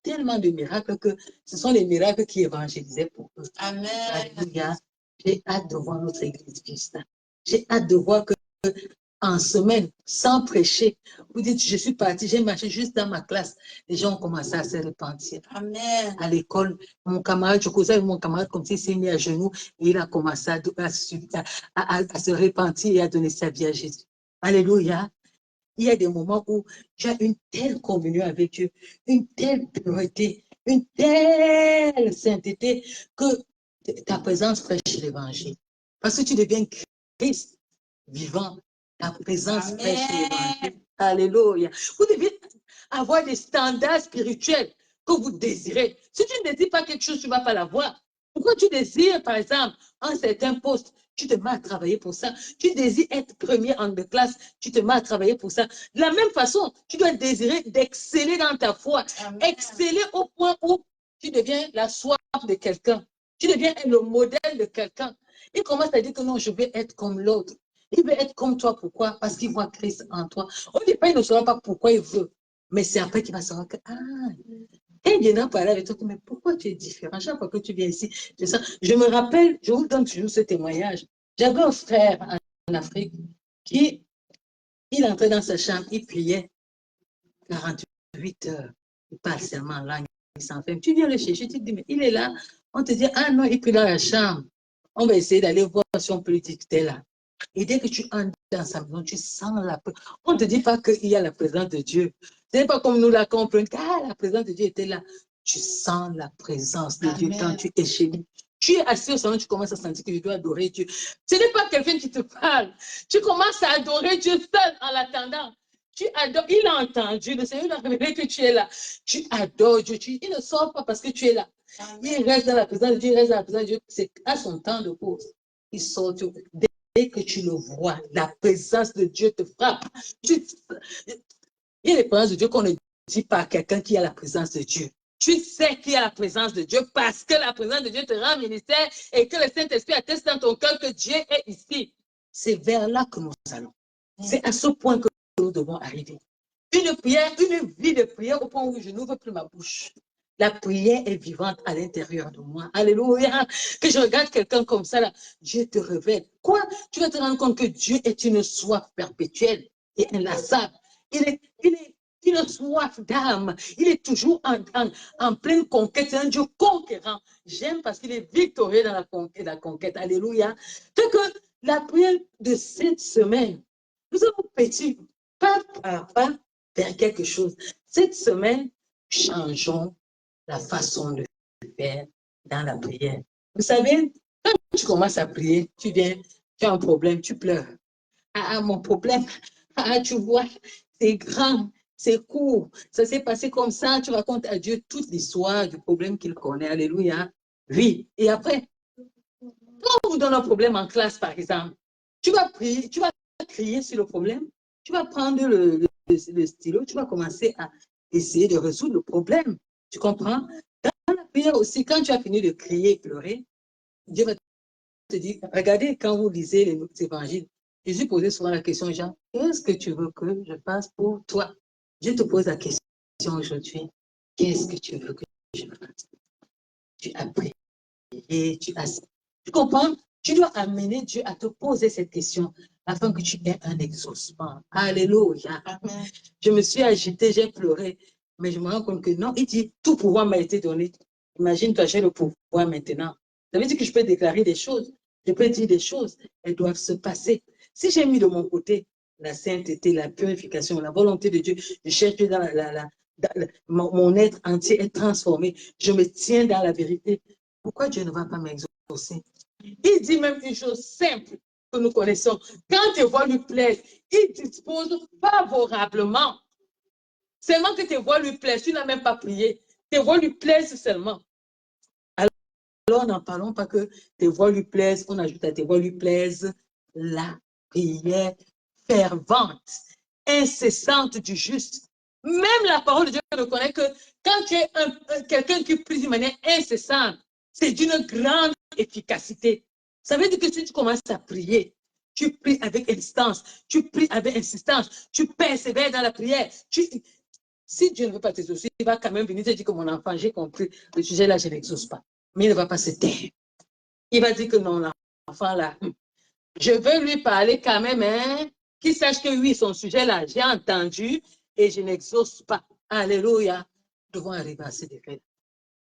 tellement de miracles que ce sont les miracles qui évangélisaient pour eux. Amen. Alléluia. J'ai hâte de voir notre église vivre ça. J'ai hâte de voir que en semaine, sans prêcher, vous dites, je suis parti, j'ai marché juste dans ma classe. Les gens ont commencé à se repentir. Amen. À l'école, mon camarade, je causais avec mon camarade comme s'il s'est mis à genoux et il a commencé à se repentir et à donner sa vie à Jésus. Alléluia. Il y a des moments où tu as une telle communion avec Dieu, une telle pureté, une telle sainteté que ta présence prêche l'évangile. Parce que tu deviens Christ vivant. Ta présence prêche l'évangile. Alléluia. Vous devez avoir des standards spirituels que vous désirez. Si tu ne désires pas quelque chose, tu ne vas pas l'avoir. Pourquoi tu désires, par exemple, un certain poste? Tu te mets à travailler pour ça. Tu désires être premier en classe, tu te mets à travailler pour ça. De la même façon, tu dois désirer d'exceller dans ta foi. Amen. Exceller au point où tu deviens la soif de quelqu'un. Tu deviens le modèle de quelqu'un. Il commence à dire que non, je vais être comme l'autre. Il veut être comme toi. Pourquoi? Parce qu'il voit Christ en toi. Au départ, il ne saura pas pourquoi il veut. Mais c'est après qu'il va savoir que, il viendra parler avec toi, mais pourquoi tu es différent? Chaque fois que tu viens ici, c'est ça. Je me rappelle, je vous donne toujours ce témoignage. J'avais un frère en Afrique qui, il entrait dans sa chambre, il priait 48 heures. Il parle seulement en langue, il s'enferme. Tu viens le chercher, tu te dis, mais il est là. On te dit, ah non, il prie dans la chambre. On va essayer d'aller voir si on peut lui dicter là. Et dès que tu entres dans sa maison, tu sens la présence. On ne te dit pas qu'il y a la présence de Dieu. Ce n'est pas comme nous la comprenons. Ah, la présence de Dieu était là. Tu sens la présence de Dieu quand tu es chez lui. Tu es assis au salon, tu commences à sentir que tu dois adorer Dieu. Ce n'est pas quelqu'un qui te parle. Tu commences à adorer Dieu seul en l'attendant. Tu adores. Il a entendu. Le Seigneur a révélé que tu es là. Tu adores Dieu. Il ne sort pas parce que tu es là. Il reste dans la présence de Dieu. Il reste dans la présence de Dieu. C'est à son temps de pause. Il sort. Dès que tu le vois, la présence de Dieu te frappe. Il y a les présences de Dieu qu'on ne dit pas à quelqu'un qui a la présence de Dieu. Tu sais qu'il y a la présence de Dieu parce que la présence de Dieu te rend ministère et que le Saint-Esprit atteste dans ton cœur que Dieu est ici. C'est vers là que nous allons. C'est à ce point que nous devons arriver. Une prière, une vie de prière au point où je n'ouvre plus ma bouche. La prière est vivante à l'intérieur de moi. Alléluia. Que je regarde quelqu'un comme ça, là, Dieu te révèle. Quoi? Tu vas te rendre compte que Dieu est une soif perpétuelle et inlassable. Il est une soif d'âme. Il est toujours en pleine conquête. C'est un Dieu conquérant. J'aime parce qu'il est victorieux dans la conquête. Alléluia. Donc, la prière de cette semaine, nous avons petit, pas à pas, vers quelque chose. Cette semaine, changeons la façon de faire dans la prière. Vous savez, quand tu commences à prier, tu viens, tu as un problème, tu pleures. Ah, mon problème, tu vois, c'est grand, c'est court, ça s'est passé comme ça, tu racontes à Dieu toute l'histoire du problème qu'il connaît, alléluia. Oui, et après, quand on vous donne un problème en classe, par exemple, tu vas prier, tu vas crier sur le problème, tu vas prendre le stylo, tu vas commencer à essayer de résoudre le problème. Tu comprends? Dans la prière aussi, quand tu as fini de crier et pleurer, Dieu va te dire, regardez, quand vous lisez les évangiles, Jésus posait souvent la question, Jean, qu'est-ce que tu veux que je fasse pour toi? Je te pose la question aujourd'hui, qu'est-ce que tu veux que je fasse? Tu as prié, tu comprends? Tu dois amener Dieu à te poser cette question afin que tu aies un exaucement. Alléluia. Amen. Je me suis agitée, j'ai pleuré, mais je me rends compte que non, il dit, tout pouvoir m'a été donné. Imagine-toi, j'ai le pouvoir maintenant. Ça veut dire que je peux déclarer des choses, je peux dire des choses, elles doivent se passer. Si j'ai mis de mon côté la sainteté, la purification, la volonté de Dieu, je cherche dans mon être entier est transformé, je me tiens dans la vérité. Pourquoi Dieu ne va pas m'exaucer? Il dit même une chose simple que nous connaissons. Quand tes voies lui plaisent, il dispose favorablement. Seulement que tes voies lui plaisent, tu n'as même pas prié. Tes voies lui plaisent seulement. Alors, n'en parlons pas que tes voix lui plaisent, on ajoute à tes voix lui plaisent la prière fervente, incessante du juste. Même la parole de Dieu reconnaît que quand tu es quelqu'un qui prie de manière incessante, c'est d'une grande efficacité. Ça veut dire que si tu commences à prier, tu pries avec insistance, tu pries avec insistance, tu persévères dans la prière, Si Dieu ne veut pas t'exaucer, il va quand même venir te dire que mon enfant, j'ai compris, le sujet là, je n'exauce pas. Mais il ne va pas se taire. Il va dire que non, l'enfant là, je veux lui parler quand même, hein, qu'il sache que oui, son sujet là, j'ai entendu et je n'exauce pas. Alléluia. Nous devons arriver à ce degré.